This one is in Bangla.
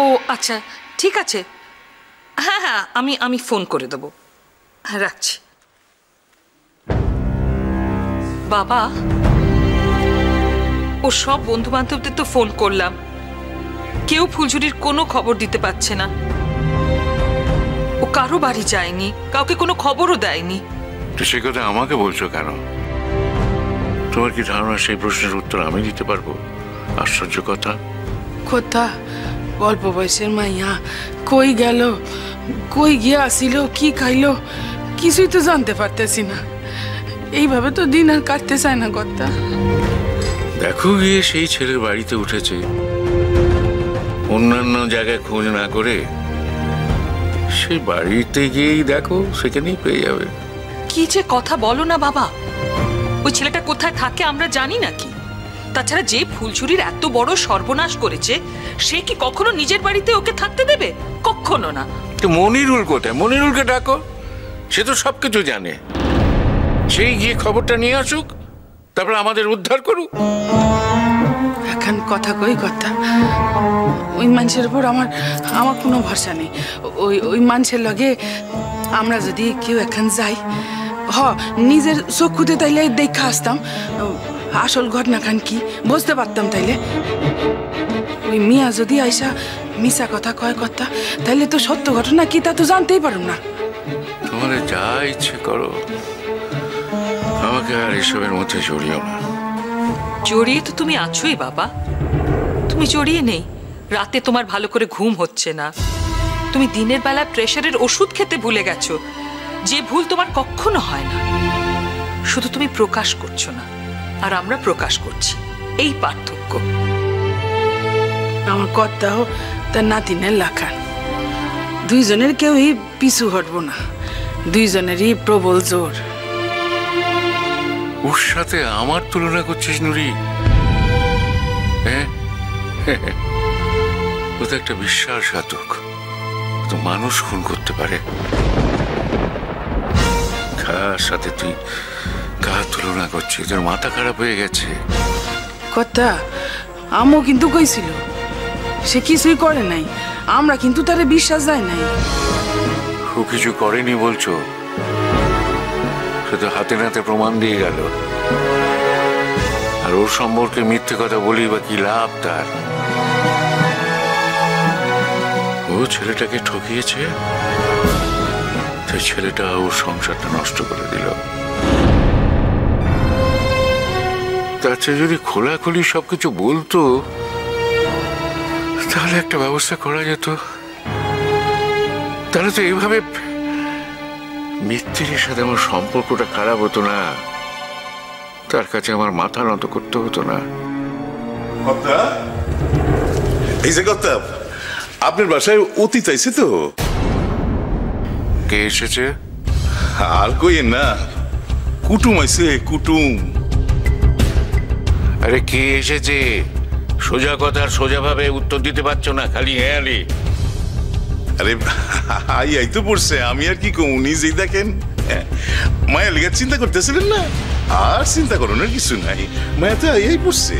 ও আচ্ছা, ঠিক আছে। হ্যাঁ হ্যাঁ, আমি ফোন করে দেবো। হ্যাঁ, রাখছি। বাবা, ও সব বন্ধু বান্ধবদের তো ফোন করলাম, কেউ ফুলঝুরির কোনো খবর দিতে পারছে না। ও কারো বাড়ি যায়নি, কাউকে কোনো খবরও দেয়নি। তো সে কথা আমাকে বলছো কেন? তোমার কি ধারণা সেই প্রশ্নের উত্তর আমি দিতে পারবো? আশ্চর্য কথা। কথা অল্প বয়সের মাইয়া কই গেল, কই গিয়া আসিল, কি খাইলো, কিছুই তো জানতে পারতেছি না। এইভাবে তো দিন আর কাটতে চায় না কথা। দেখো গিয়ে সেই ছেলের বাড়িতে উঠেছে, অন্যান্য জায়গায় খোঁজ না করে সেই বাড়িতে গিয়েই দেখো, সেখানেই পেয়ে যাবে। কি যে কথা বলো না বাবা, ওই ছেলেটা কোথায় থাকে আমরা জানি নাকি? তাছাড়া যে ফুলঝুরির এত বড় সর্বনাশ করেছে, সে কি কখনো নিজের বাড়িতে ওকে থাকতে দেবে? কখনো না। তো মনিরুল কোথায়? মনিরুলকে ডাকো, সে তো সবকিছু জানে। সেই গিয়ে খবরটা নিয়ে আসুক, তারপর আমাদের উদ্ধার করুক। এখন কথা কই কথা, ওই মানুষের উপর আমার কোনো ভরসা নেই। ওই মানুষের লগে আমরা যদি কেউ এখন যাই, নিজের চক্ষুতে তাইলে দেখা আসতাম আসল ঘটনা খান কি, বুঝতে পারতাম। তাইলে ওই মিয়া যদি আইসা মিশা কথা কয় কথা, তাইলে তো সত্য ঘটনা কি তা তো জানতেই পারো না। তোমার যা ইচ্ছে করো, আমাকে আর এসবের মধ্যে জড়িও না। জড়িয়ে তো তুমি আছোই বাবা, তুমি জড়িয়ে নেই। রাতে তোমার ভালো করে ঘুম হচ্ছে না, তুমি দিনের বেলা প্রেশারের ওষুধ খেতে ভুলে গেছো, যে ভুল তোমার কখনো হয় না। শুধু তুমি প্রকাশ করছো না, আর আমরা প্রকাশ করছি, এই পার্থক্য। আমার কর্তাও তার নাতিনের লাখান, দুইজনের কেউই পিছু হটবো না, দুইজনেরই প্রবল জোর। ওর সাথে আমার তুলনা করছিস নুরি? হ্যাঁ, ও তো একটা বিশ্বাসঘাতক, তো মানুষ খুন করতে পারে। কার সাথে তুই কার তুলনা করছিস? তোর মাথা খারাপ হয়ে গেছে। কথা আমও কিন্তু কইছিল সে কিছুই করে নাই, আমরা কিন্তু তারে বিশ্বাস যায় নাই। ও কিছু করেনি বলছো? সে তো হাতে নাতে প্রমাণ দিয়ে গেল। আর ওর সম্পর্কে মিথ্যে কথা বলি বা কি লাভ তার? ও ছেলেটাকে ঠকিয়েছে, সেই ছেলেটা ওর সংসারটা নষ্ট করে দিল। তার চেয়ে যদি খোলাখুলি সবকিছু বলতো, তাহলে একটা ব্যবস্থা করা যেত। তাহলে তো এইভাবে মিত্তির সাথে আমার সম্পর্কটা খারাপ হতো না, তার কাছে আমার মাথা নত করতে হতো না। এই যে কথা, আপনার বাসায় অতীত আইছে তো? কে এসেছে? আর কই না, কুটুম আইছে, কুটুম। আরে কে এসেছে? সোজা কথার সোজা ভাবে উত্তর দিতে পারছো না, খালি হ্যাঁ রে। আরে আই তো পড়ছে, আমি আর কি কম, নিজেই দেখেন। মায়া লেগে চিন্তা করতেছিলেন না? আর চিন্তা করানোর কিছু নাই, মায়া তো আই পড়ছে।